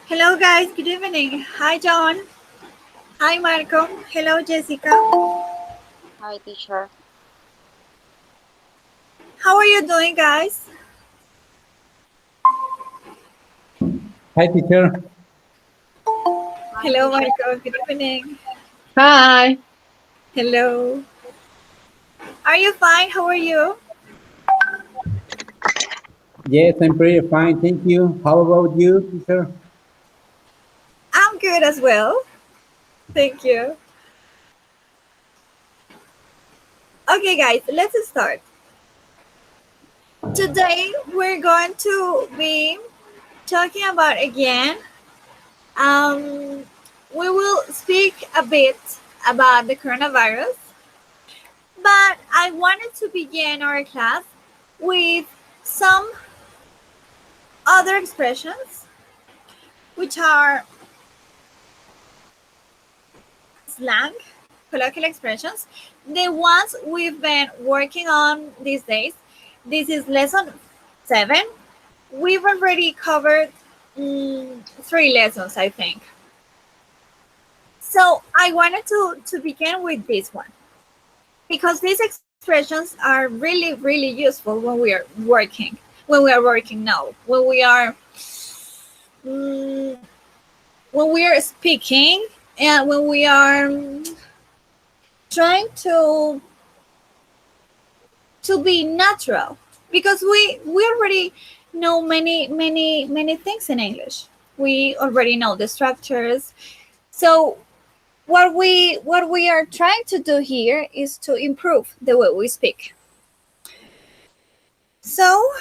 Hello guys, good evening. Hi John. Hi Marco. Hello Jessica. Hi, teacher. How are you doing guys? Hi, teacher. Hi, Hello teacher. Marco, good evening. Hi. Hello. Are you fine? How are you? Yes, I'm pretty fine. Thank you. How about you, teacher? I'm good as well. Thank you. Okay guys, let's start. Today we're going to be talking about again. We will speak a bit about the coronavirus, but I wanted to begin our class with some other expressions which are slang, colloquial expressions, the ones we've been working on these days. This is lesson 7. We've already covered 3 lessons, I think. So I wanted to begin with this one because these expressions are really, really useful when we are working. When we are working now, when we are speaking, and when we are trying to be natural, because we already know many things in English. We already know the structures. So what we are trying to do here is to improve the way we speak. So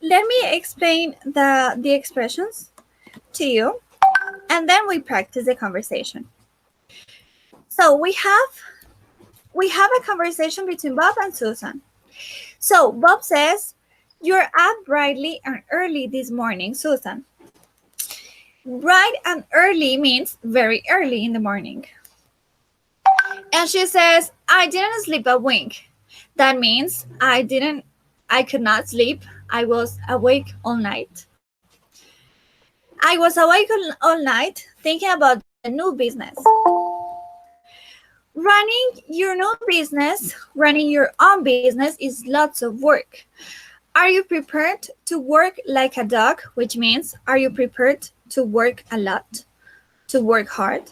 let me explain the expressions to you, and then we practice the conversation. So we have a conversation between Bob and Susan. So Bob says, "You're up brightly and early this morning, Susan." Bright and early means very early in the morning. And she says, "I didn't sleep a wink." That means I could not sleep. I was awake all night. I was awake all night thinking about the new business. Running your own business is lots of work. Are you prepared to work like a dog? Which means, are you prepared to work a lot? To work hard?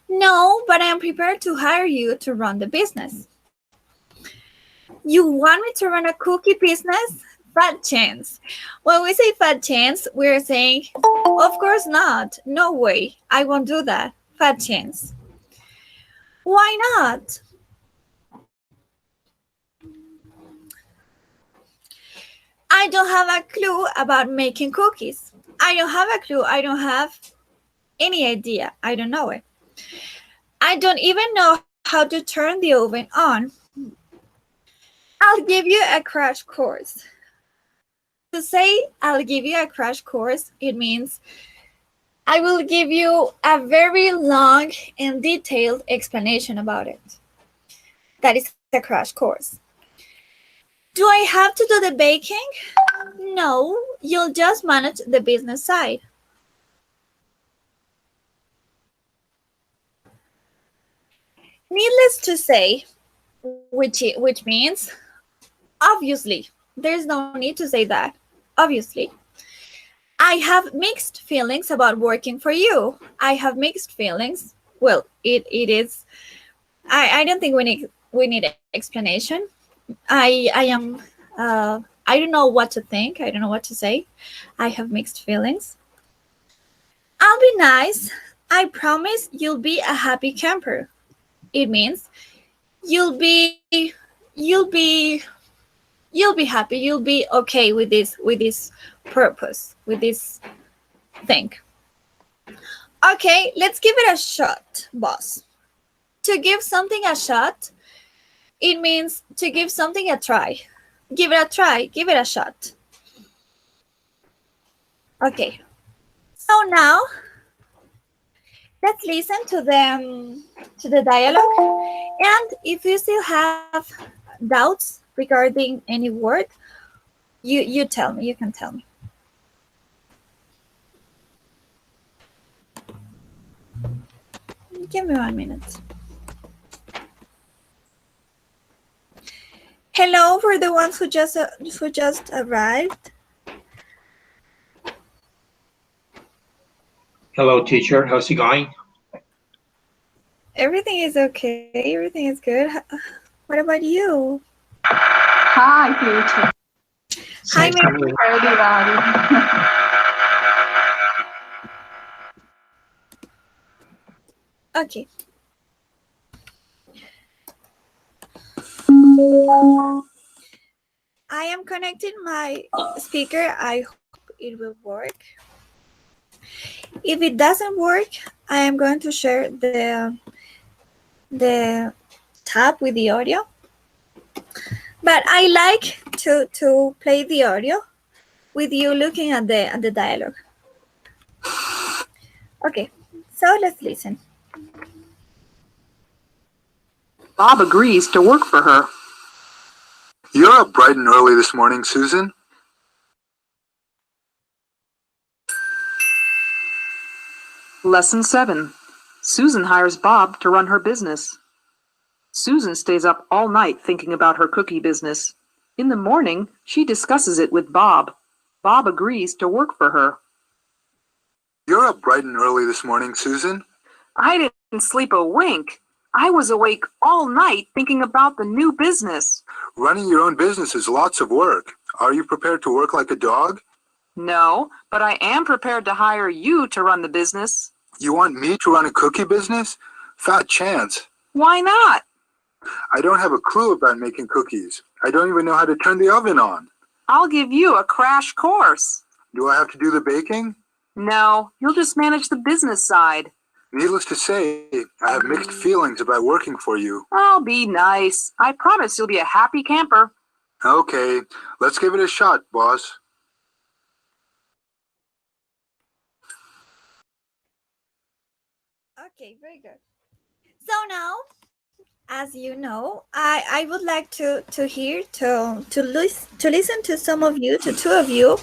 No, but I am prepared to hire you to run the business. You want me to run a cookie business? Fat chance. When we say fat chance, we're saying, of course not. No way. I won't do that. Fat chance. Why not? I don't have a clue about making cookies. I don't have a clue. I don't have any idea. I don't know it. I don't even know how to turn the oven on. I'll give you a crash course. To say I'll give you a crash course, it means I will give you a very long and detailed explanation about it. That is a crash course. Do I have to do the baking? No, you'll just manage the business side. Needless to say, which means obviously, there's no need to say that. Obviously, I have mixed feelings about working for you. I have mixed feelings. Well, it is. I don't think we need explanation. I am. I don't know what to think. I don't know what to say. I have mixed feelings. I'll be nice. I promise you'll be a happy camper. It means you'll be happy. You'll be okay with this purpose, with this thing. Okay, let's give it a shot, boss. To give something a shot, it means to give something a try. Give it a try, give it a shot. Okay, so now let's listen to the dialogue. And if you still have doubts regarding any word, you tell me. You can tell me. Give me 1 minute. Hello for the ones who just arrived. Hello, teacher. How's it going? Everything is okay. Everything is good. What about you? Hi, teacher. Hi, Thanks for having me. Everybody. Okay. I am connecting my speaker. I hope it will work. If it doesn't work, I am going to share the tab with the audio. But I like to play the audio with you looking at the dialogue. Okay, so let's listen. Bob agrees to work for her. You're up bright and early this morning, Susan. Lesson 7. Susan hires Bob to run her business. Susan stays up all night thinking about her cookie business. In the morning, she discusses it with Bob. Bob agrees to work for her. You're up bright and early this morning, Susan. I didn't sleep a wink. I was awake all night thinking about the new business. Running your own business is lots of work. Are you prepared to work like a dog? No, but I am prepared to hire you to run the business. You want me to run a cookie business? Fat chance. Why not? I don't have a clue about making cookies. I don't even know how to turn the oven on. I'll give you a crash course. Do I have to do the baking? No, you'll just manage the business side. Needless to say, I have mixed feelings about working for you. I'll be nice. I promise you'll be a happy camper. Okay, let's give it a shot, boss. Okay, very good. So now, as you know, I would like to hear to listen to some of you, to two of you,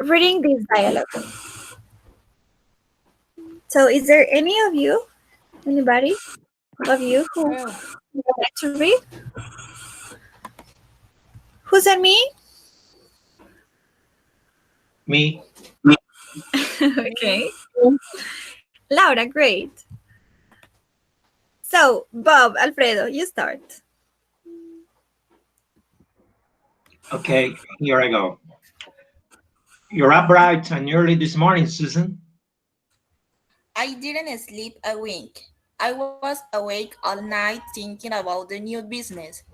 reading this dialogue. So, is there anybody of you who would like to read? Who said me? Me? Okay. Laura, great. So, Bob, Alfredo, you start. Okay, here I go. You're up bright and early this morning, Susan. I didn't sleep a wink. I was awake all night thinking about the new business.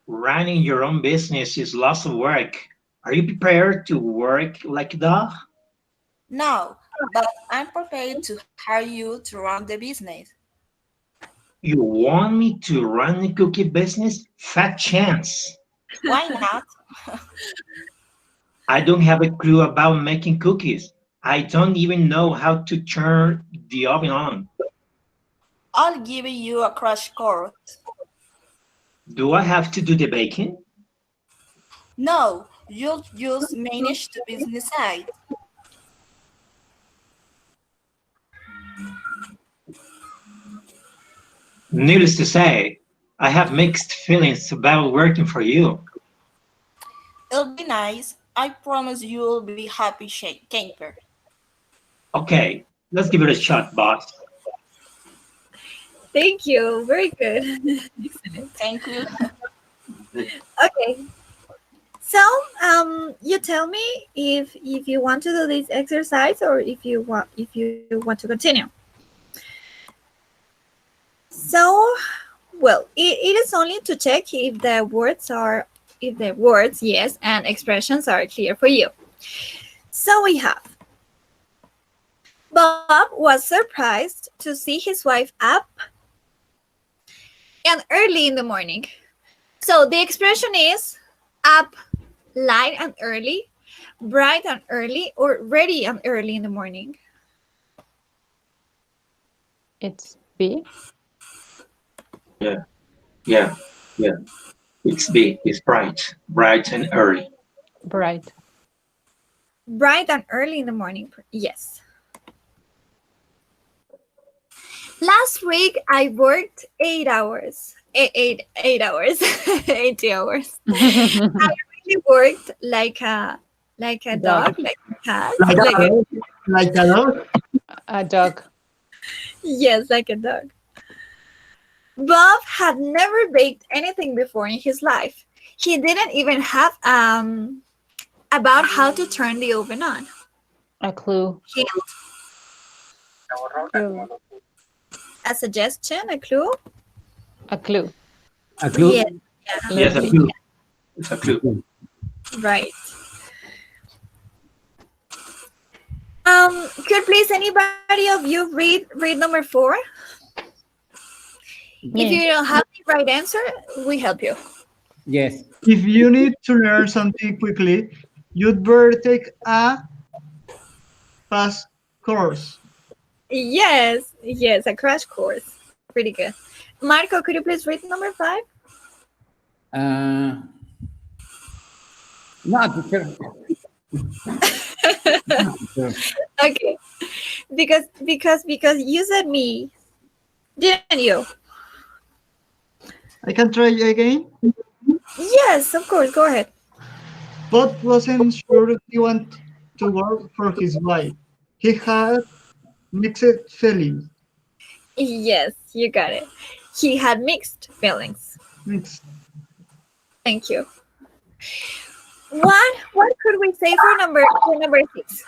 Running your own business is lots of work. Are you prepared to work like a dog? No, but I'm prepared to hire you to run the business. You want me to run a cookie business? Fat chance. Why not? I don't have a clue about making cookies. I don't even know how to turn the oven on. I'll give you a crash course. Do I have to do the baking? No, you'll just manage the business side. Needless to say, I have mixed feelings about working for you. It'll be nice. I promise you'll be happy camper. Okay, let's give it a shot, boss. Thank you. Very good. Excellent. Thank you. Okay. So, you tell me if you want to do this exercise or if you want to continue. So, well, it is only to check if the words, yes, and expressions are clear for you. So we have Bob was surprised to see his wife up and early in the morning. So the expression is up light and early, bright and early, or ready and early in the morning. It's B. Yeah. It's B. It's bright and early. Bright. Bright and early in the morning. Yes. Last week I worked 8 hours. 8 hours. 80 hours. I really worked like a dog, like a cat. Like a dog? A dog. Yes, like a dog. Bob had never baked anything before in his life. He didn't even have about how to turn the oven on. A clue. A suggestion, a clue? A clue. A clue? Yes. Yes, a clue. It's a clue. Right. Could please anybody of you read number 4? If you don't have the right answer, we help you. Yes. If you need to learn something quickly, you'd better take a fast course. Yes, a crash course. Pretty good. Marco, could you please read number 5? No, teacher. Okay. Because you said me, didn't you? I can try again. Yes, of course. Go ahead. Bob wasn't sure he wanted to work for his wife. He had mixed feelings. Yes, you got it. He had mixed feelings. Mixed. Thank you. What could we say for number 6?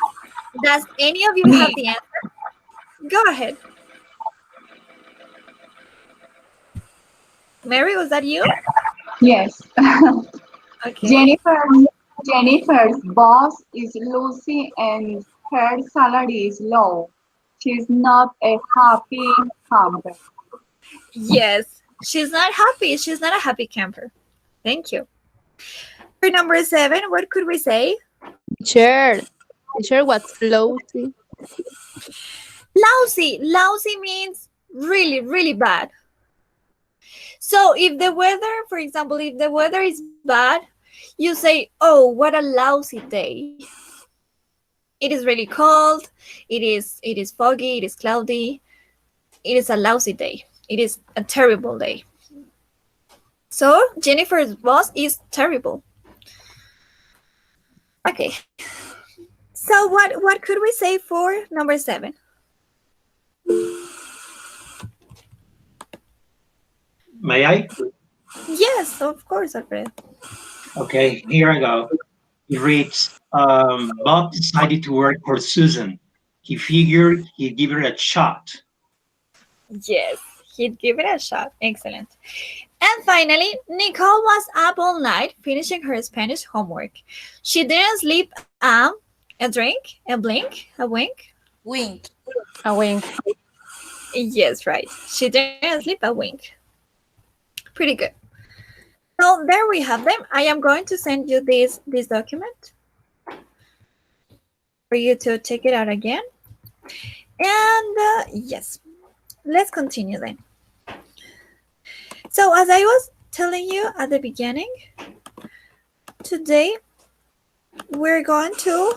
Does any of you have the answer? Go ahead. Mary, was that you? Yes. Okay. Jennifer's boss is Lucy and her salary is low. She's not a happy camper. Yes, she's not happy. She's not a happy camper. Thank you. For number 7, what could we say? Teacher, what's lousy? Lousy. Lousy means really, really bad. So if the weather, for example, if the weather is bad, you say, oh, what a lousy day. It is really cold. It is foggy. It is cloudy. It is a lousy day. It is a terrible day. So Jennifer's boss is terrible. Okay. So what could we say for number 7? May I? Yes, of course, Alfredo. Okay, here I go. It reads, Bob decided to work for Susan. He figured he'd give her a shot. Yes, he'd give it a shot. Excellent. And finally, Nicole was up all night finishing her Spanish homework. She didn't sleep a drink, a blink, a wink. Wink. A wink. Yes, right. She didn't sleep a wink. Pretty good. So there we have them. I am going to send you this document for you to check it out again. And yes, let's continue then. So as I was telling you at the beginning, today we're going to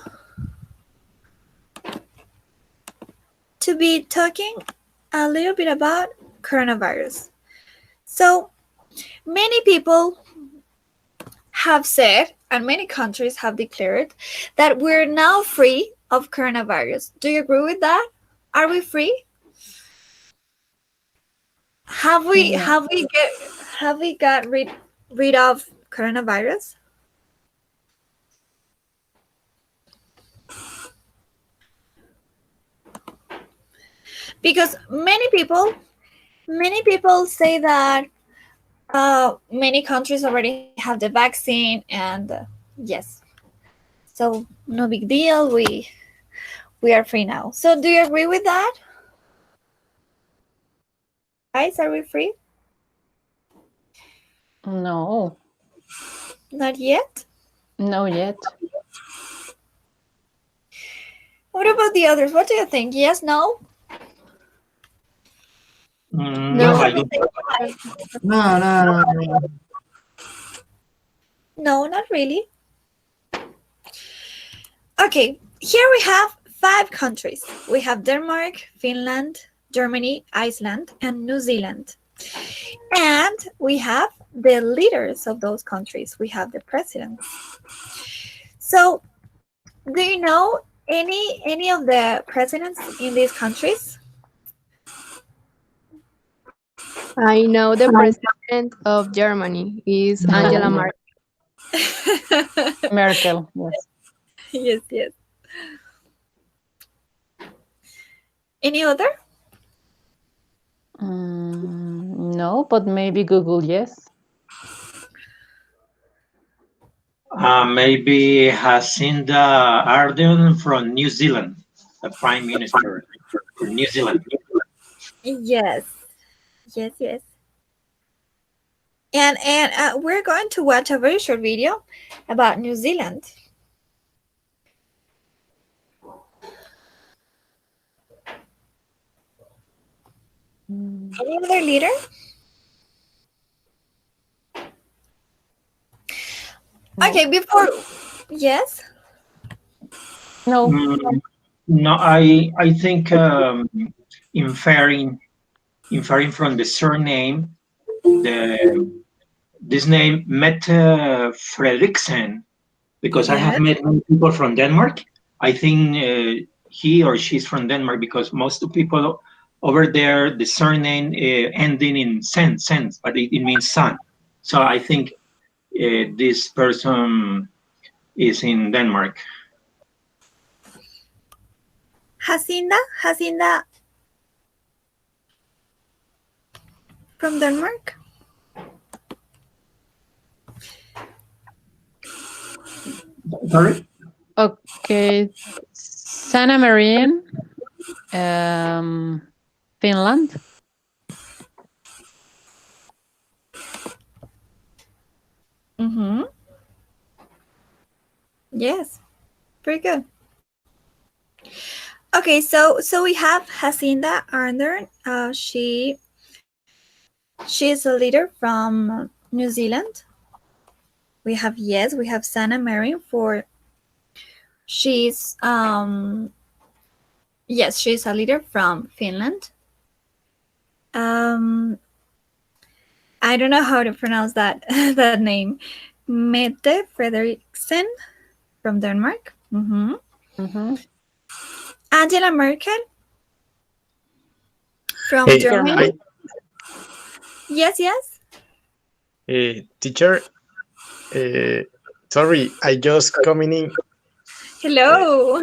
be talking a little bit about coronavirus. So many people have said, and many countries have declared, that we're now free of coronavirus. Do you agree with that? Are we free? Have we got rid of coronavirus? Because many people say that many countries already have the vaccine, and yes, so no big deal. We are free now. So do you agree with that? Guys, are we free? No. Not yet? No yet. What about the others? What do you think? Yes, no? No, I don't. No. No, not really. Okay, here we have 5 countries. We have Denmark, Finland, Germany, Iceland, and New Zealand. And we have the leaders of those countries. We have the presidents. So, do you know any of the presidents in these countries? I know the president of Germany is Angela Merkel. Merkel, yes. Yes. Any other? No, but maybe Google, yes. Maybe Jacinda Ardern from New Zealand, the Prime Minister for New Zealand. Yes. And we're going to watch a very short video about New Zealand. Any other leader? Okay, before, yes? No. No, I think inferring from the surname, this name Mette Frederiksen, because I have met many people from Denmark. I think he or she's from Denmark because most of the people over there, the surname ending in sen, but it means son. So I think this person is in Denmark. Jacinda from Denmark? Sorry? Okay. Sanna Marin, Finland. Mm-hmm. Yes, very good. Okay, so we have Jacinda Ardern. She is a leader from New Zealand. We have Sanna Marin she's a leader from Finland. I don't know how to pronounce that name. Mette Frederiksen from Denmark. Mm-hmm. Mm-hmm. Angela Merkel from Hey, Germany. Yes. Teacher, sorry, I just coming in. Hello.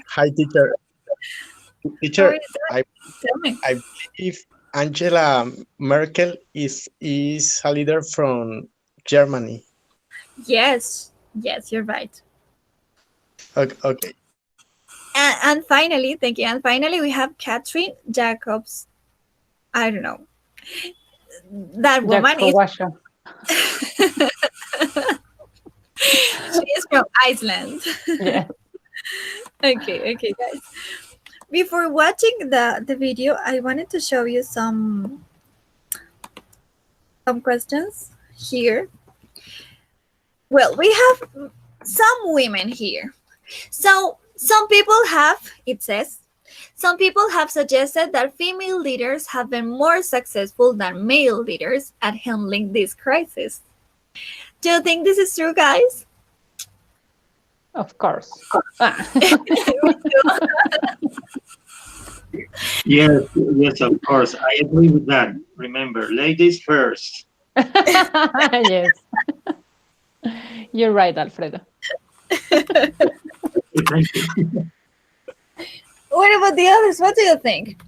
Hi, teacher. Teacher, I believe Angela Merkel is a leader from Germany. Yes, you're right. Okay. And finally, thank you. And finally, we have Katrin Jacobs. I don't know. That woman is. She is from Iceland. Yeah. Okay, guys. Before watching the video, I wanted to show you some questions here. Well, we have some women here. So some people have suggested that female leaders have been more successful than male leaders at handling this crisis. Do you think this is true, guys? Of course. Yes, of course. I agree with that. Remember, ladies first. Yes. You're right, Alfredo. Thank you. What about the others? What do you think?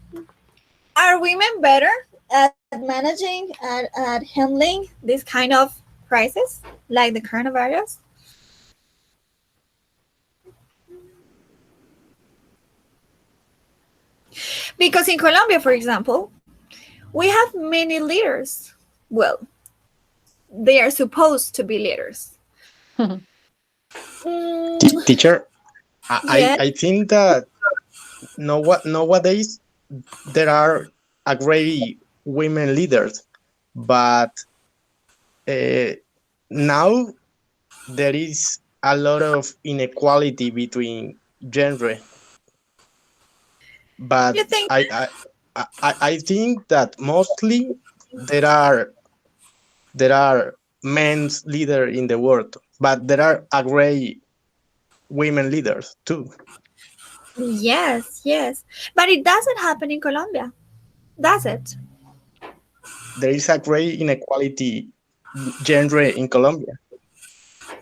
Are women better at managing, at handling this kind of crisis, like the coronavirus? Because in Colombia, for example, we have many leaders. Well, they are supposed to be leaders. Teacher, Yes. I think that nowadays there are a great women leaders, but now there is a lot of inequality between gender. But You think? I think that mostly there are men's leader in the world, but there are a great women leaders too. Yes, yes. But it doesn't happen in Colombia, does it? There is a great inequality gender in Colombia.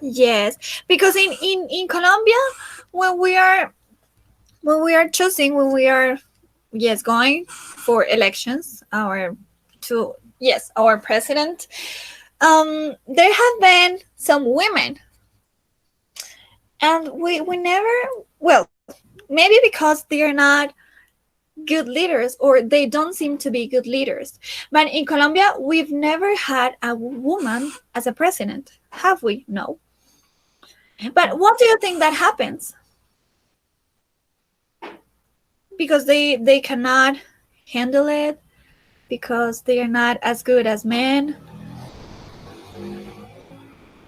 Yes, because in Colombia, when we are choosing, when we are going for elections, our president, there have been some women, and we never, well, maybe because they are not good leaders, or they don't seem to be good leaders. But in Colombia, we've never had a woman as a president, have we? No. But what do you think that happens? Because they cannot handle it, because they are not as good as men,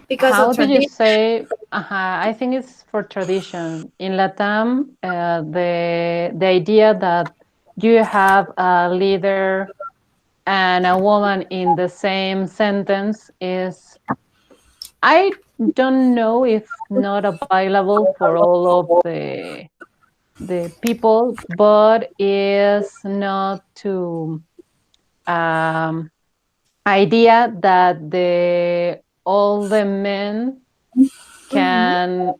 because How of do you tradition. say? I think it's for tradition. In Latam, the idea that you have a leader and a woman in the same sentence is, I don't know if not available for all of the people, but is not to idea that all the men can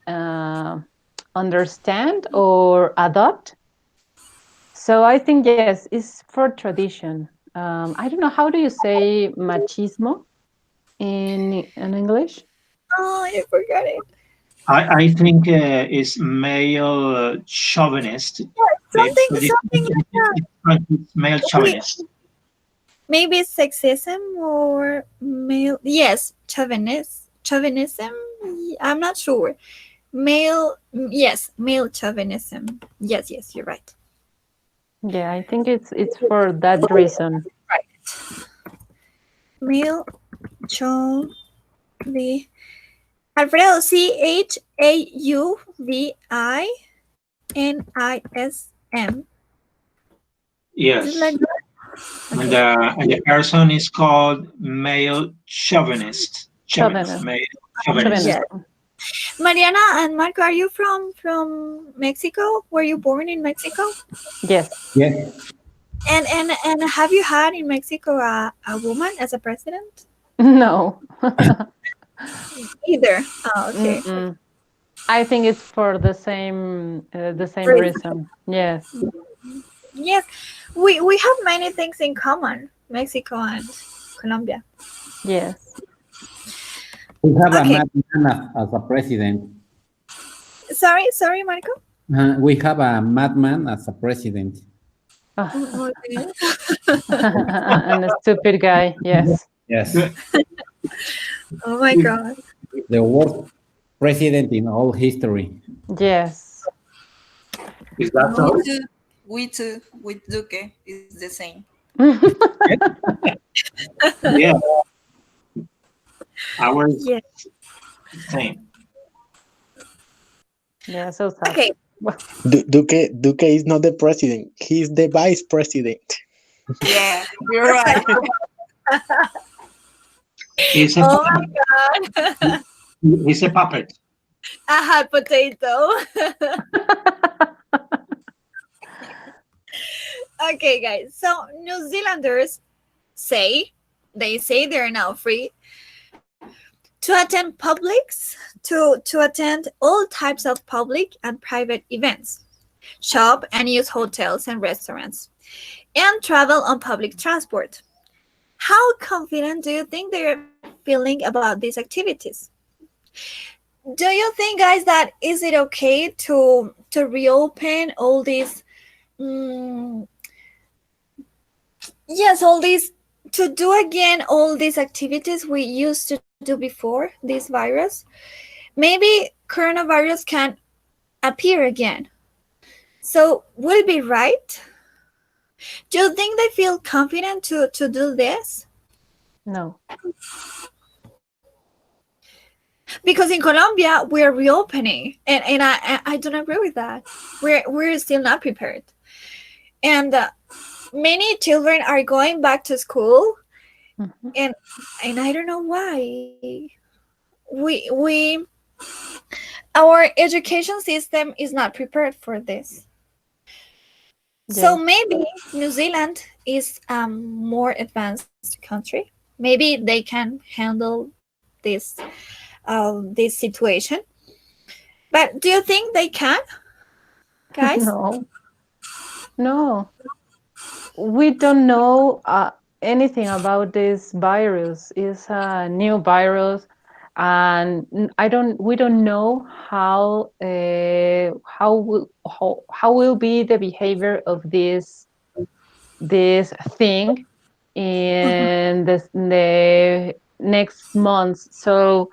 understand or adopt. So I think, yes, it's for tradition. I don't know, how do you say machismo in English? Oh, I forgot it. I think it's male chauvinist. Something like that. It's male chauvinist. Maybe sexism or male. Yes, chauvinism. I'm not sure. Male. Yes, male chauvinism. Yes, you're right. Yeah, I think it's for that reason. Right. Male chauvi. Alfredo, CHAUVINISM. Yes. Is it like that? And the person is called male chauvinist. Male chauvinist. Yes. Mariana and Marco, are you from Mexico? Were you born in Mexico? Yes. Yes. And have you had in Mexico a woman as a president? No. Either. Oh, okay. Mm-mm. I think it's for the same reason. Yes. Yes, we have many things in common, Mexico and Colombia. Yes. We have a Okay. madman as a president. Sorry, Marco. We have a madman as a president. Oh. And a stupid guy. Yes. Yes. Oh my God. The worst president in all history. Yes. Is that so? We too, with Duque, is the same. Yeah. Ours Yes. same. Yeah, so sad. Okay. Duque is not the president. He's the vice president. Yeah, you're right. He's a Oh my God. He's a puppet. A hot potato. Okay, guys. So New Zealanders say they're now free to attend to attend all types of public and private events, shop and use hotels and restaurants, and travel on public transport. How confident do you think they're feeling about these activities? Do you think, guys, that is it okay to reopen all these all these, to do again all these activities we used to do before this virus? Maybe coronavirus can appear again. So will it be right? Do you think they feel confident to do this? No. Because in Colombia we're reopening, and I don't agree with that. We're still not prepared, and many children are going back to school, and I don't know why. We our education system is not prepared for this. So maybe New Zealand is a more advanced country. Maybe they can handle this this situation. But do you think they can, guys? No. We don't know anything about this virus. It's a new virus, and we don't know how will be the behavior of this thing in the next months. So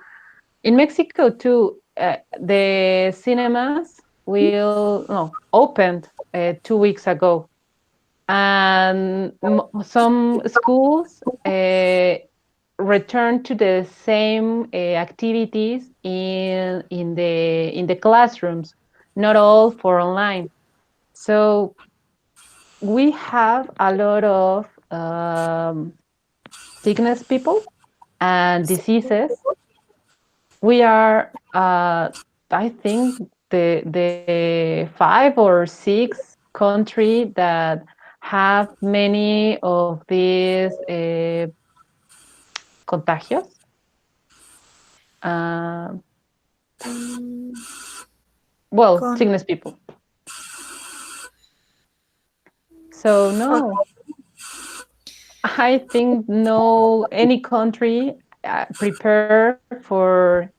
in Mexico too, the cinemas opened 2 weeks ago, and some schools return to the same activities in the classrooms, not all for online. So we have a lot of sickness people and diseases. We are, I think, the 5 or 6 country that have many of these contagios. Sickness people. So no, I think no any country prepare for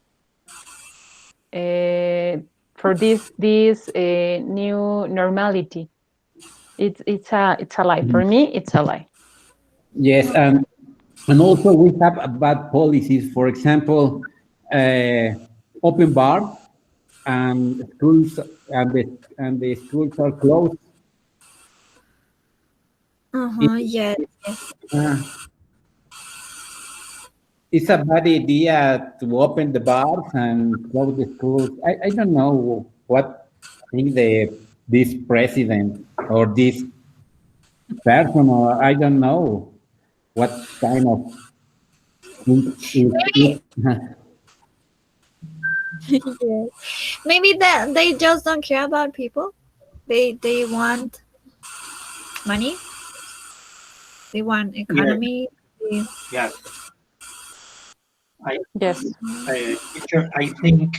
this new normality. It's a lie. For me, it's a lie. Yes, and also we have bad policies. For example, open bar and schools and the schools are closed. Yes. It's a bad idea to open the bars and close the schools. I don't know what think this president or this person, or I don't know what kind of Maybe that they just don't care about people. They want money. They want economy. Yeah. Yes. I think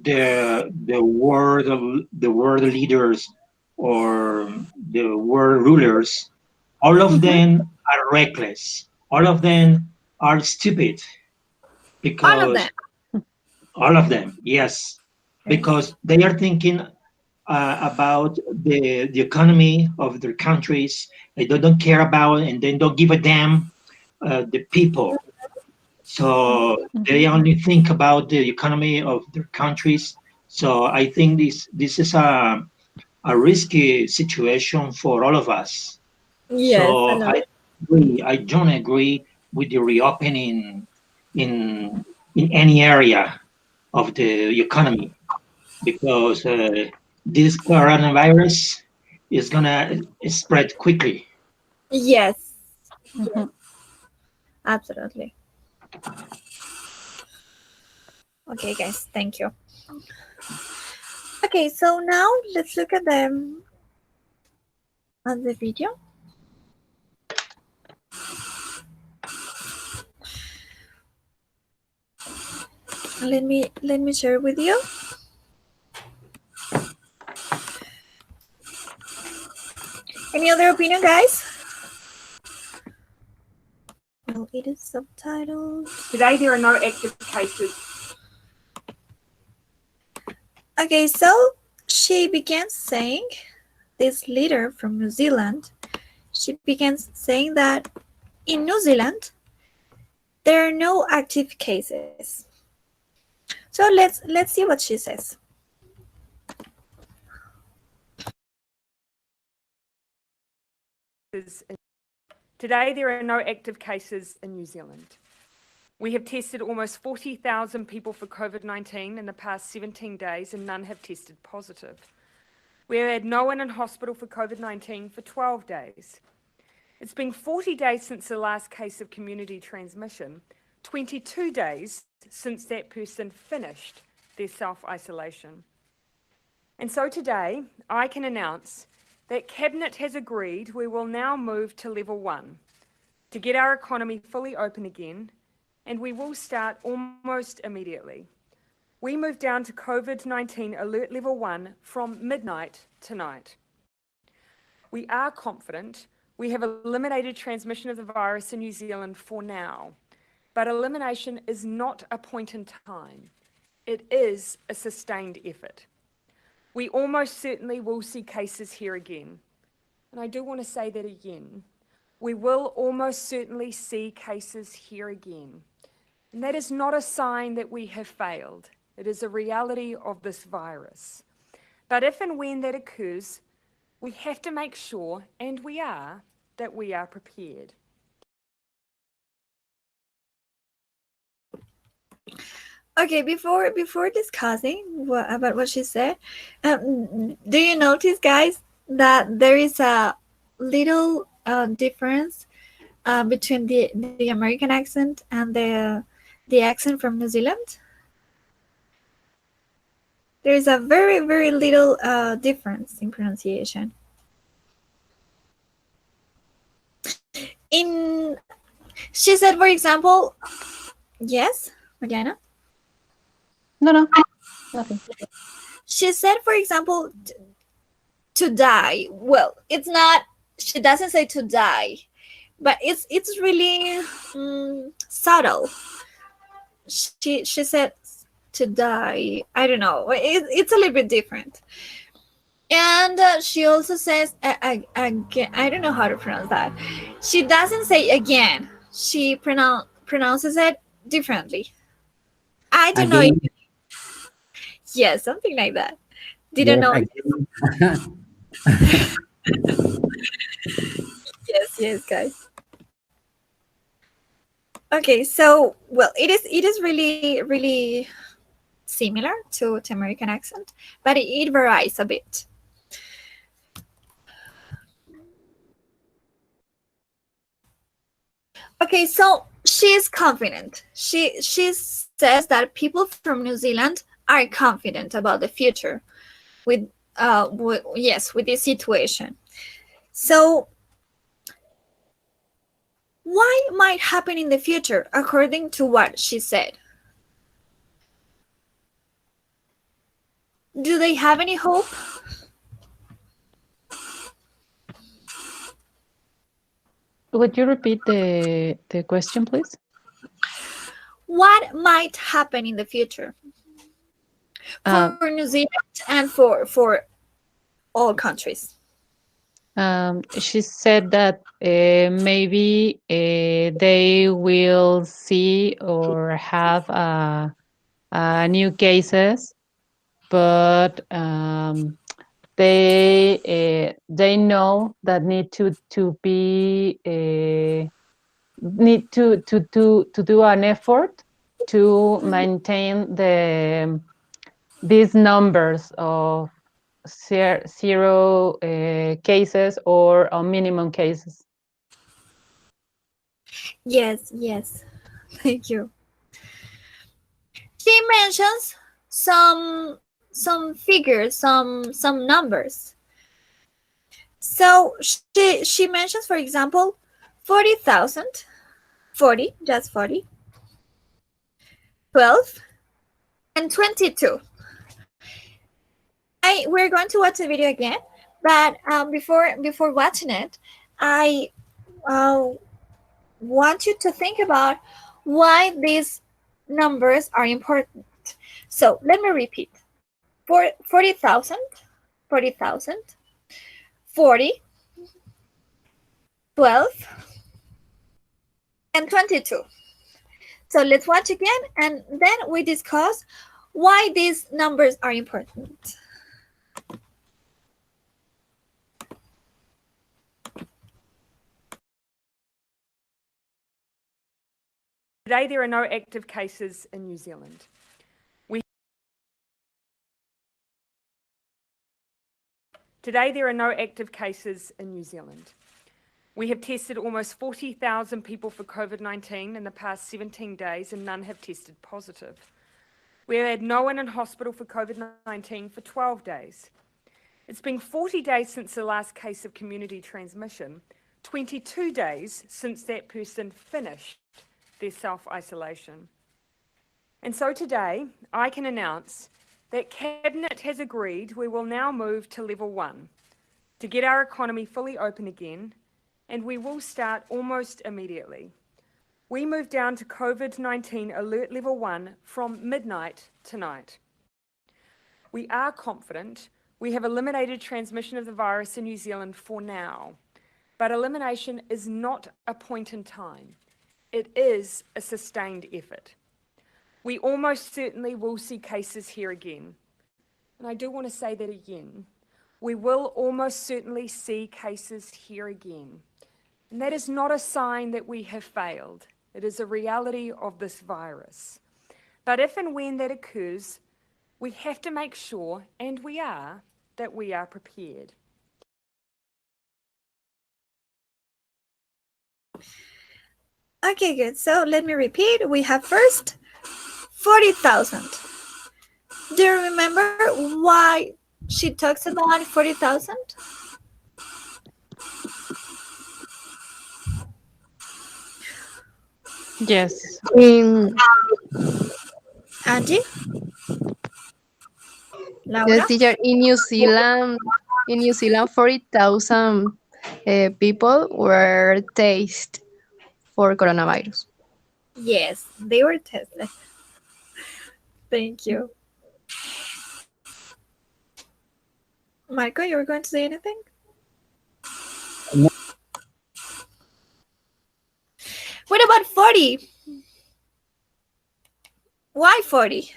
the world leaders or the world rulers, all of them are reckless. All of them are stupid because all of them, yes, because they are thinking about the economy of their countries. They don't care about, and they don't give a damn the people. So they only think about the economy of their countries. So I think this is a risky situation for all of us. Yes, so I don't agree with the reopening in any area of the economy, because this coronavirus is gonna spread quickly. Yes. Absolutely. Okay, guys, thank you. Okay, so now let's look at the video. Let me share with you. Any other opinion, guys? Well, it is subtitled. Today there are no active cases. Okay, so she begins saying, this leader from New Zealand, she begins saying that in New Zealand, there are no active cases. So let's see what she says. Today, there are no active cases in New Zealand. We have tested almost 40,000 people for COVID-19 in the past 17 days, and none have tested positive. We have had no one in hospital for COVID-19 for 12 days. It's been 40 days since the last case of community transmission, 22 days since that person finished their self-isolation. And so today, I can announce that Cabinet has agreed we will now move to level 1 to get our economy fully open again, and we will start almost immediately. We moved down to COVID-19 alert level 1 from midnight tonight. We are confident we have eliminated transmission of the virus in New Zealand for now, but elimination is not a point in time. It is a sustained effort. We almost certainly will see cases here again. And I do want to say that again. We will almost certainly see cases here again. And that is not a sign that we have failed. It is a reality of this virus. But if and when that occurs, we have to make sure, and we are, that we are prepared. Okay, before discussing about what she said, do you notice, guys, that there is a little difference between the American accent and the accent from New Zealand? There is a very, very little difference in pronunciation. She said, for example, yes, Mariana? No, nothing. She said, for example, to die. Well, it's not, she doesn't say to die, but it's really subtle. She said to die. I don't know. It's a little bit different. And she also says, again, I don't know how to pronounce that. She doesn't say again. She pronounces it differently. I don't know. Yes, something like that. Didn't know. Yes, guys. Okay, so well, it is really, really similar to American accent, but it varies a bit. Okay, so she's confident. She says that people from New Zealand are confident about the future with this situation. So what might happen in the future according to what she said? Do they have any hope? Would you repeat the question, please? What might happen in the future for New Zealand and for all countries? She said that maybe they will see or have new cases, but they know that need to do an effort to maintain these numbers of zero cases or minimum cases. Yes, thank you. She mentions some figures, some numbers. So she mentions, for example, 40,000, 40, just 40, 12, and 22. We're going to watch the video again, but before watching it, I want you to think about why these numbers are important. So let me repeat. 40,000, 40,000, 40, 12, and 22. So let's watch again, and then we discuss why these numbers are important. Today, there are no active cases in New Zealand. Today, there are no active cases in New Zealand. We have tested almost 40,000 people for COVID-19 in the past 17 days, and none have tested positive. We have had no one in hospital for COVID-19 for 12 days. It's been 40 days since the last case of community transmission, 22 days since that person finished their self-isolation. And so today, I can announce that Cabinet has agreed we will now move to level 1 to get our economy fully open again, and we will start almost immediately. We move down to COVID-19 alert level 1 from midnight tonight. We are confident we have eliminated transmission of the virus in New Zealand for now, but elimination is not a point in time. It is a sustained effort. We almost certainly will see cases here again. And I do want to say that again. We will almost certainly see cases here again. And that is not a sign that we have failed. It is a reality of this virus. But if and when that occurs, we have to make sure, and we are, that we are prepared. Okay, good. So let me repeat. We have first 40,000. Do you remember why she talks about 40,000? Yes. Angie? Laura? Yes, teacher. In New Zealand, 40,000 people were tested for coronavirus. Yes, they were tested. Thank you. Marco, you were going to say anything? No. What about 40? Why 40?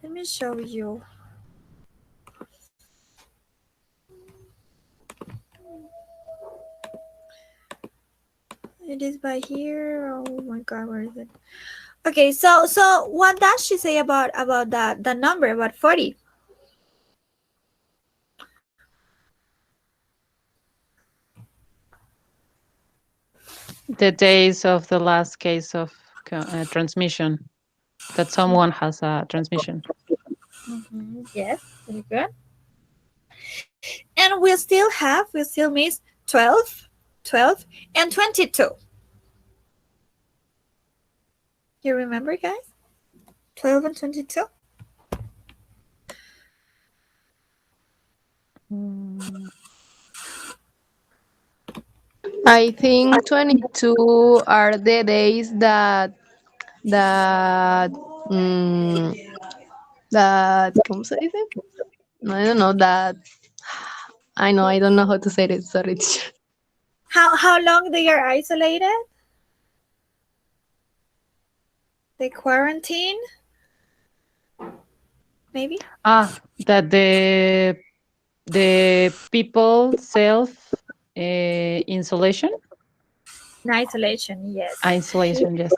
Let me show you. It is by here. Oh my God, where is it? Okay, so what does she say about that the number about 40? The days of the last case of transmission, that someone has a transmission. Yes, very good. And we still miss 12, and 22. You remember, guys? 12 and 22? I think 22 are the days that ¿cómo se dice? No, I don't know that. I don't know how to say it. Sorry, teacher. How long they are isolated? The quarantine? Maybe? That the people self insulation? Isolation, yes. Isolation, yes.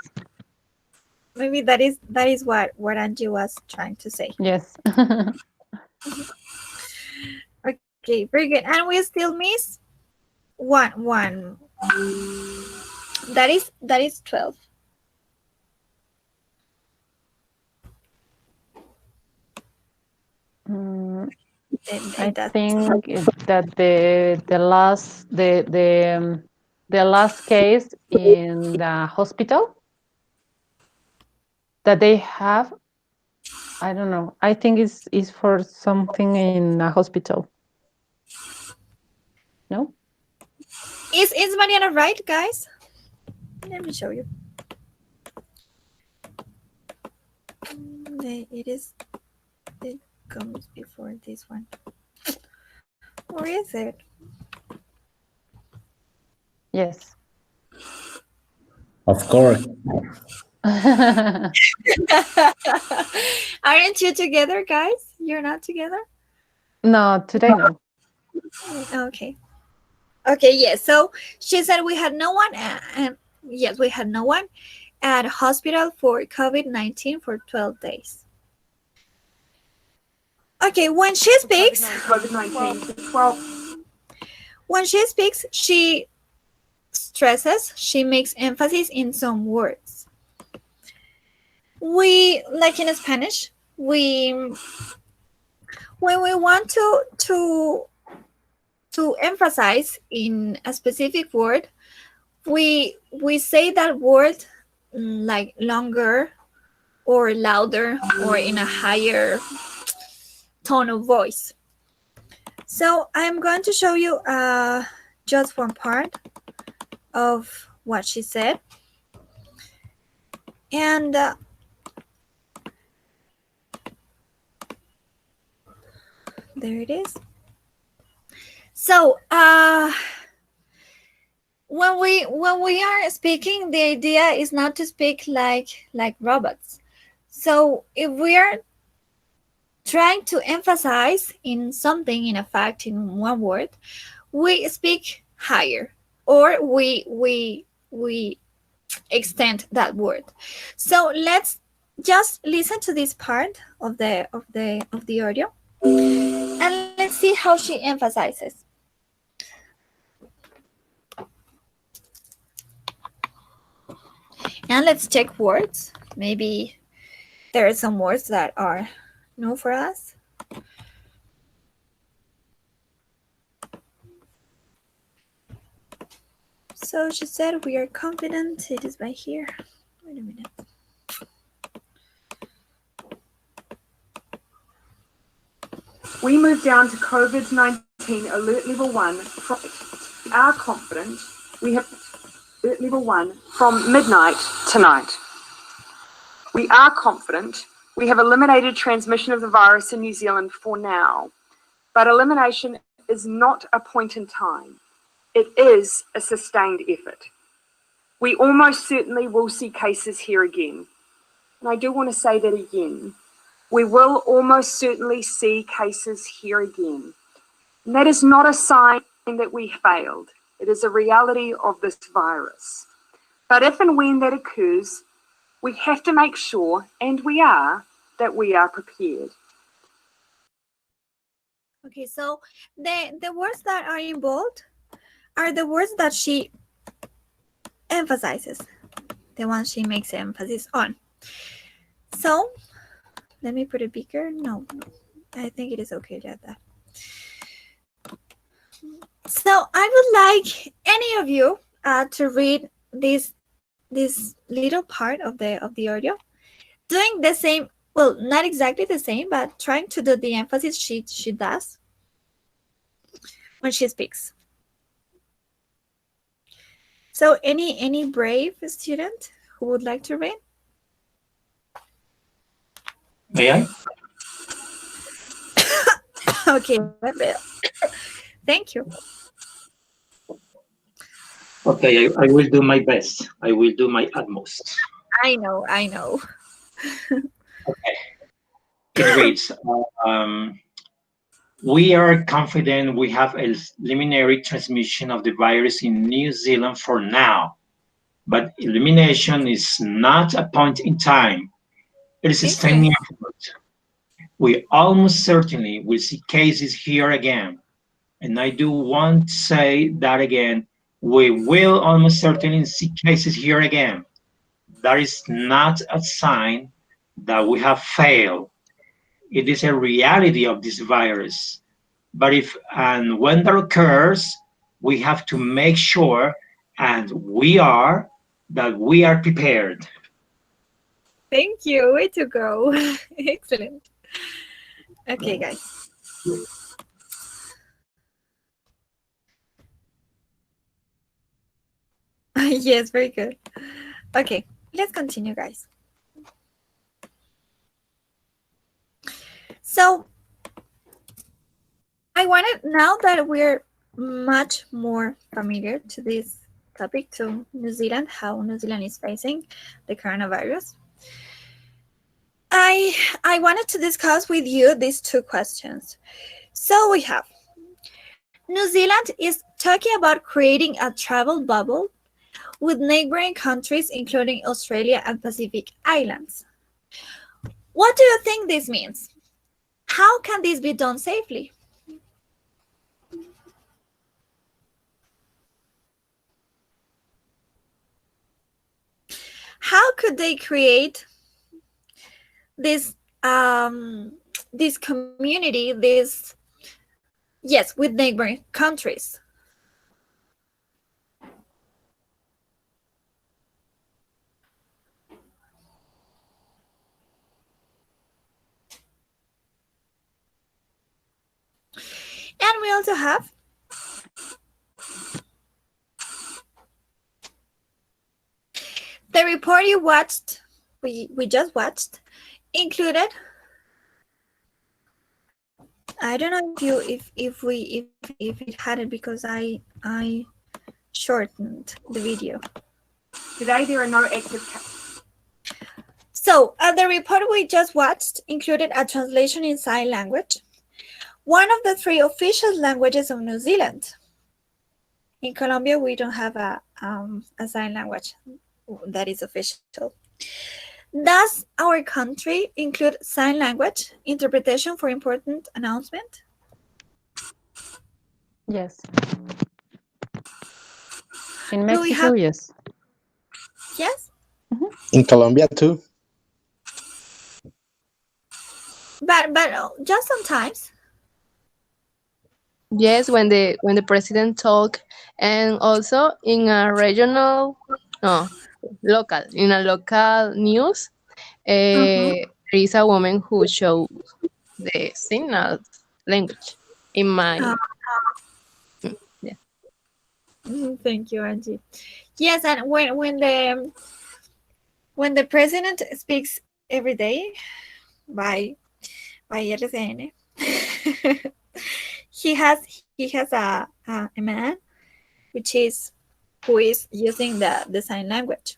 Maybe that is what Angie was trying to say. Yes. Okay, very good. And we still miss one. That is 12. I think that the last case in the hospital that they have, I don't know. I think is for something in a hospital. No? Is Mariana right, guys? Let me show you. It comes before this one. Where is it? Yes. Of course. Aren't you together, guys? You're not together? No, today no. Okay. Okay, yes. So she said we had no one, and yes, we had no one at hospital for COVID-19 for 12 days. Okay, when she speaks, when she speaks, she stresses, she makes emphasis in some words. We, like in Spanish, when we want to emphasize in a specific word, we say that word like longer or louder or in a higher tone of voice. So I'm going to show you just one part of what she said. And there it is. So when we are speaking, the idea is not to speak like robots. So if we are trying to emphasize in something, in a fact, in one word, we speak higher, or we extend that word. So let's just listen to this part of the audio, and let's see how she emphasizes. And let's check words. Maybe there are some words that are new for us. So she said, we are confident. It is by here. Wait a minute. We moved down to COVID-19 alert level 1. We are confident. We have alert level 1 from midnight tonight. We are confident we have eliminated transmission of the virus in New Zealand for now, but elimination is not a point in time. It is a sustained effort. We almost certainly will see cases here again. And I do want to say that again. We will almost certainly see cases here again. And that is not a sign that we failed. It is a reality of this virus. But if and when that occurs, we have to make sure, and we are, that we are prepared. Okay, so the words that are in bold are the words that she emphasizes, the ones she makes emphasis on. So let me put it bigger. No, I think it is okay like that. So I would like any of you to read this little part of the audio, doing the same. Well, not exactly the same, but trying to do the emphasis she does when she speaks. So any brave student who would like to read? May I? Okay, thank you. Okay, I will do my best. I will do my utmost. I know. Okay. It reads, we are confident we have eliminated transmission of the virus in New Zealand for now, but elimination is not a point in time. It is a standing effort. We almost certainly will see cases here again. And I do want to say that again, we will almost certainly see cases here again. That is not a sign that we have failed. It is a reality of this virus. But if and when that occurs, we have to make sure, and that we are prepared. Thank you. Way to go. Excellent. Okay, guys. Yes, very good. Okay, let's continue, guys. So I wanted, now that we're much more familiar to this topic, to New Zealand, how New Zealand is facing the coronavirus, I wanted to discuss with you these two questions. So we have, New Zealand is talking about creating a travel bubble with neighboring countries, including Australia and Pacific Islands. What do you think this means? How can this be done safely? How could they create this this community, with neighboring countries? And we also have the report you watched, we just watched, included. I don't know if it had it because I shortened the video. Today there are no active cases. So the report we just watched included a translation in sign language, one of the 3 official languages of New Zealand. In Colombia, we don't have a sign language that is official. Does our country include sign language interpretation for important announcement? Yes. In Mexico, yes. Yes? In Colombia too. But just sometimes. Yes, when the president talk, and also in a local news, there is a woman who shows the signal language in my. Yeah. Thank you, Angie. Yes, and when the president speaks every day by RCN, he has a man who is using the sign language.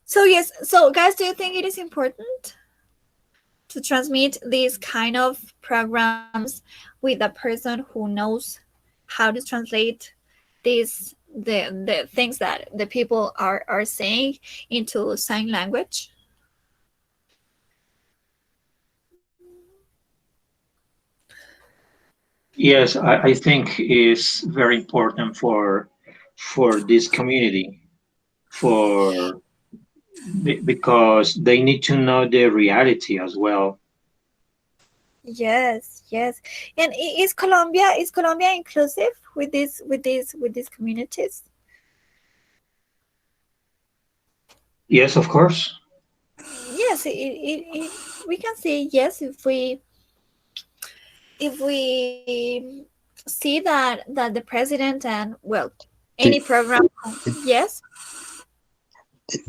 So yes, so guys, do you think it is important to transmit these kind of programs with a person who knows how to translate the things that the people are saying into sign language? Yes, I think it's very important for this community, because they need to know the reality as well. Yes. And is Colombia inclusive with these communities? Yes, of course. Yes, we can say yes if we see that the president and any program. Yes.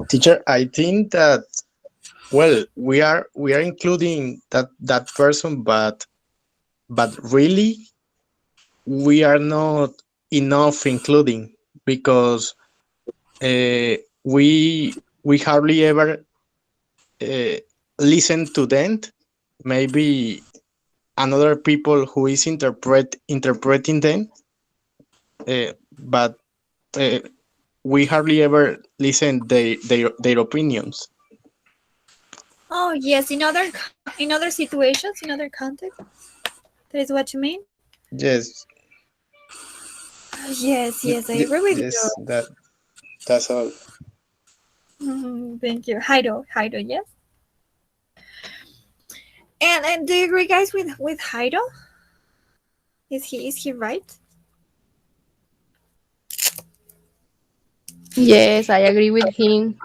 Teacher, I think that we are including that person, but really we are not enough including, because we hardly ever listen to them. Maybe another people who is interpreting them, but we hardly ever listen their opinions. Oh yes, in other situations, in other contexts. That is what you mean? Yes. Yes, I agree with you. That's all. Thank you, Jairo. Yes. And do you agree, guys, with Jairo? Is he right? Yes, I agree with him.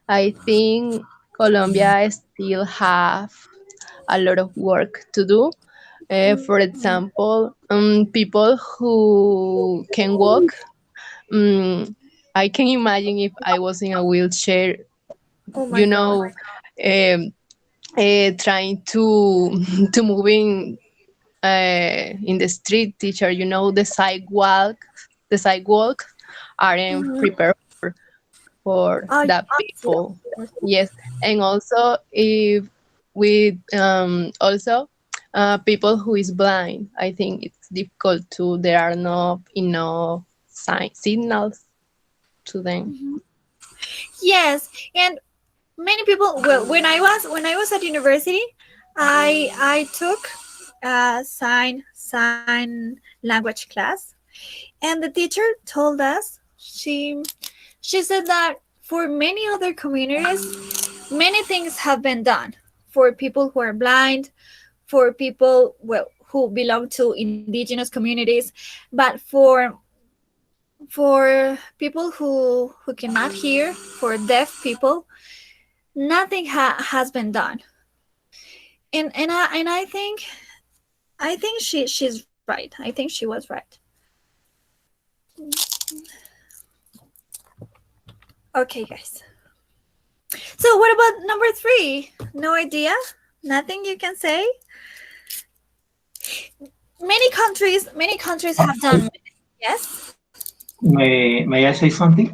I think Colombia still have a lot of work to do. For example, people who can walk. I can imagine if I was in a wheelchair, trying to moving in the street. Teacher, the sidewalk aren't prepared for that people. Yes, and also if we also people who is blind. I think it's difficult to. There are not enough signals to them. Yes, and many people. Well, when I was at university, I took a sign language class, and the teacher told us she said that for many other communities, many things have been done for people who are blind, for people who belong to indigenous communities, but for people who cannot hear, for deaf people, nothing has been done. And I think she's right. I think she was right. Okay, guys. So what about number 3? No idea? Nothing you can say? Many countries have done. Yes? May I say something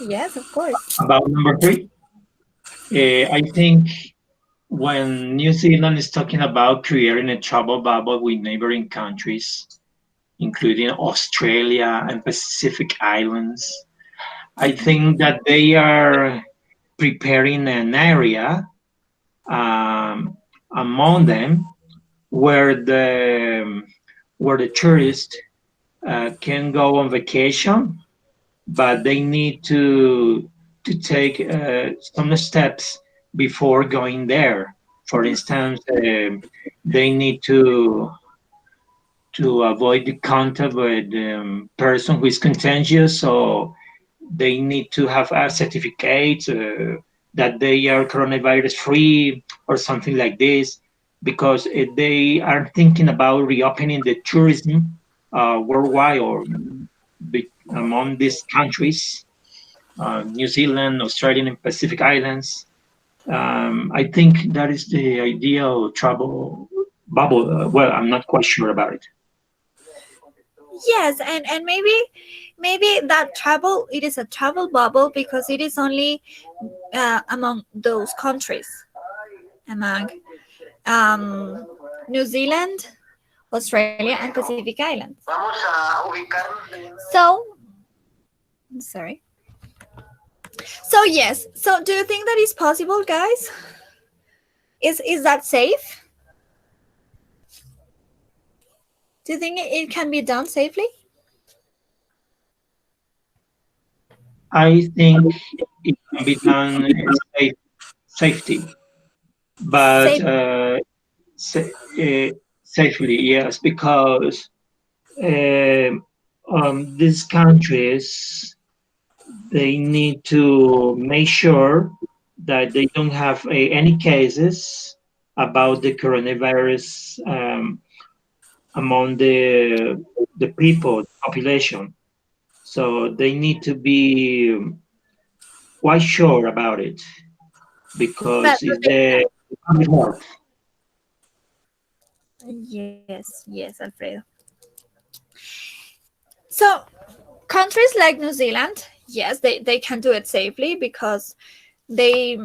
Yes, of course. about number 3? I think when New Zealand is talking about creating a travel bubble with neighboring countries, including Australia and Pacific Islands, I think that they are preparing an area among them where the tourists can go on vacation, but they need to take some steps before going there. For instance, they need to avoid the contact with person who is contagious, so they need to have a certificate that they are coronavirus free or something like this, because they are thinking about reopening the tourism worldwide or among these countries, New Zealand, Australian, and Pacific Islands. I think that is the ideal travel bubble. Well, I'm not quite sure about it. Yes, and maybe that travel, it is a travel bubble because it is only among those countries, among New Zealand, Australia, and Pacific Islands. So, I'm sorry. So yes. So do you think that is possible, guys? Is that safe? Do you think it can be done safely? I think it can be done in safety, but safely, yes, because these countries, they need to make sure that they don't have any cases about the coronavirus among the people, the population. So they need to be quite sure about it, because it's the public health. Yes, Alfredo. So countries like New Zealand, yes, they can do it safely because they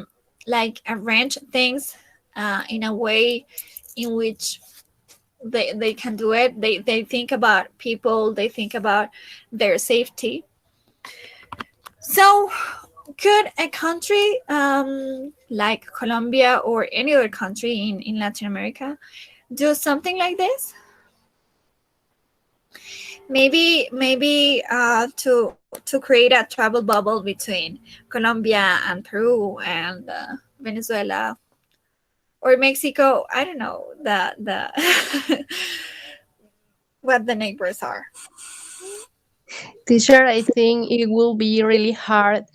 like arrange things in a way in which they can do it. They think about people, they think about their safety. So could a country like Colombia or any other country in Latin America do something like this? Maybe to create a travel bubble between Colombia and Peru and Venezuela or Mexico. I don't know the what the neighbors are. Teacher, I think it will be really hard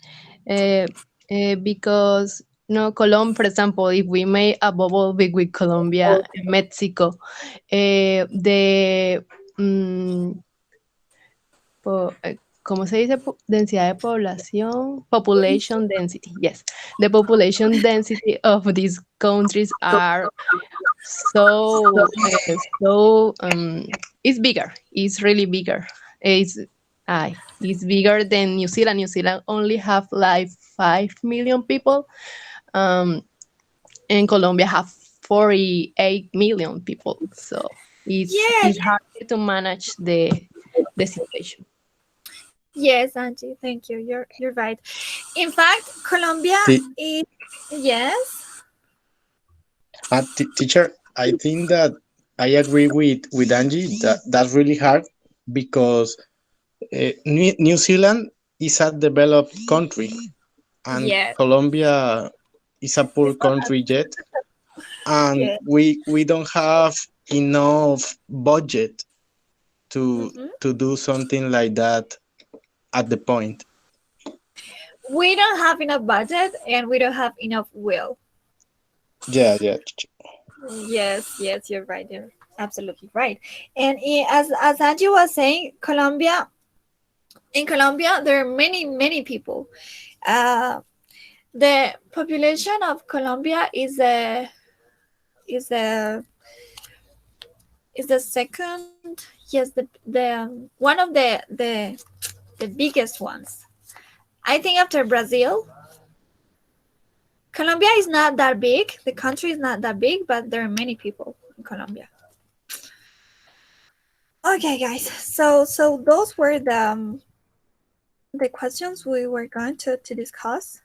because Colombia, for example, if we make a bubble with Colombia and Mexico, ¿cómo se dice? Densidad de población, population density. Yes, the population density of these countries are it's bigger. It's really bigger. It's bigger than New Zealand. New Zealand only have like 5 million people, and Colombia have 48 million people. So Yeah. it's hard to manage the situation. Yes, Angie. Thank you. You're right. In fact, Colombia Ti- is yes. Teacher, I think that I agree with Angie that that's really hard because New Zealand is a developed country and Yes. Colombia is a poor It's not that. country yet, and Yeah. we don't have enough budget to Mhm. to do something like that at the point. We don't have enough budget and we don't have enough will. Yeah, yeah. Yes, yes, you're right. You're absolutely right. And as Angie was saying, in Colombia, there are many people. The population of Colombia is the is the is the second. Yes, the one of the biggest ones. I think after Brazil. Colombia is not that big. The country is not that big, but there are many people in Colombia. Okay, guys. So those were the questions we were going to discuss.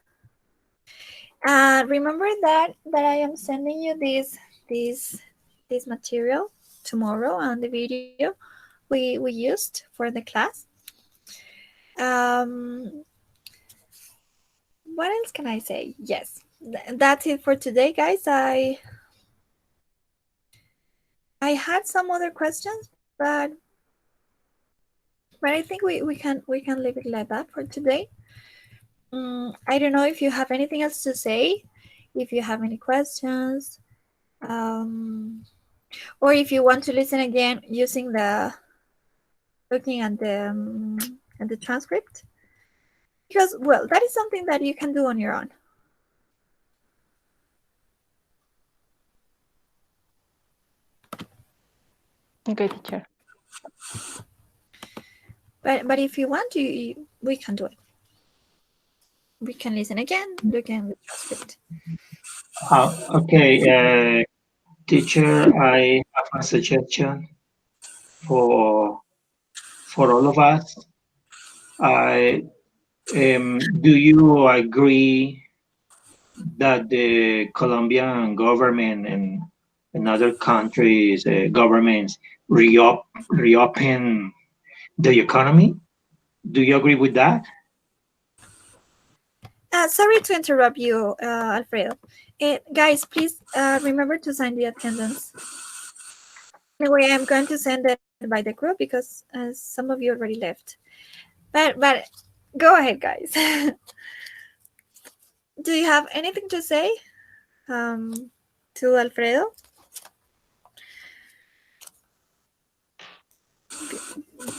Remember that I am sending you this material tomorrow on the video we used for the class. What else can I say? Yes. That's it for today, guys. I had some other questions, but I think we can leave it like that for today. I don't know if you have anything else to say, if you have any questions, or if you want to listen again using looking at the transcript, because well, that is something that you can do on your own. Okay, teacher. But if you want to, we can do it. We can listen again, look at the transcript. Okay, teacher, I have a suggestion for all of us. Do you agree that the Colombian government and other countries' governments reopen the economy? Do you agree with that? Sorry to interrupt you, Alfredo. Guys, please remember to sign the attendance. Anyway, I'm going to send it by the group because some of you already left. But go ahead, guys. Do you have anything to say to Alfredo?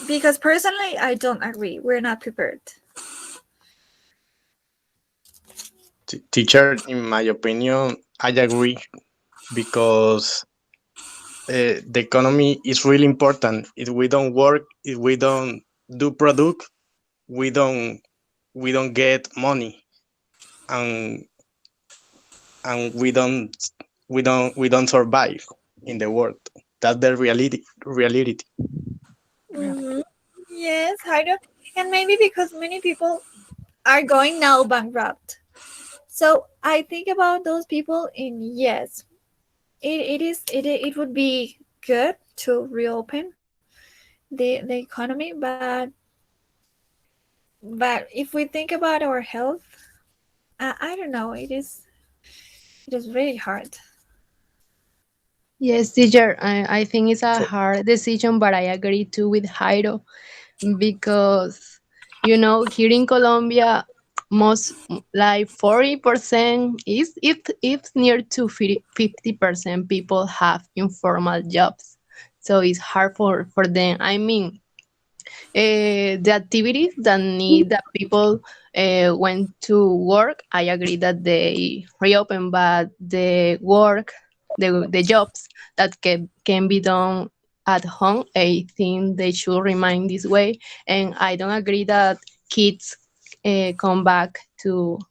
Because personally, I don't agree. We're not prepared. Teacher, in my opinion, I agree because the economy is really important. If we don't work, if we don't do product, we don't get money, and we don't survive in the world. That's the reality. Mm-hmm. Yes, Jairo. And maybe because many people are going now bankrupt. So I think about those people, and yes, it would be good to reopen the economy, but if we think about our health, I don't know. It is really hard. Yes, teacher, I think it's a hard decision, but I agree too with Jairo because, here in Colombia, most like 40% it's near to 50% people have informal jobs. So it's hard for them. I mean, the activities that need that people went to work, I agree that they reopen, but the work, the jobs that can be done at home, I think they should remain this way. And I don't agree that kids come back to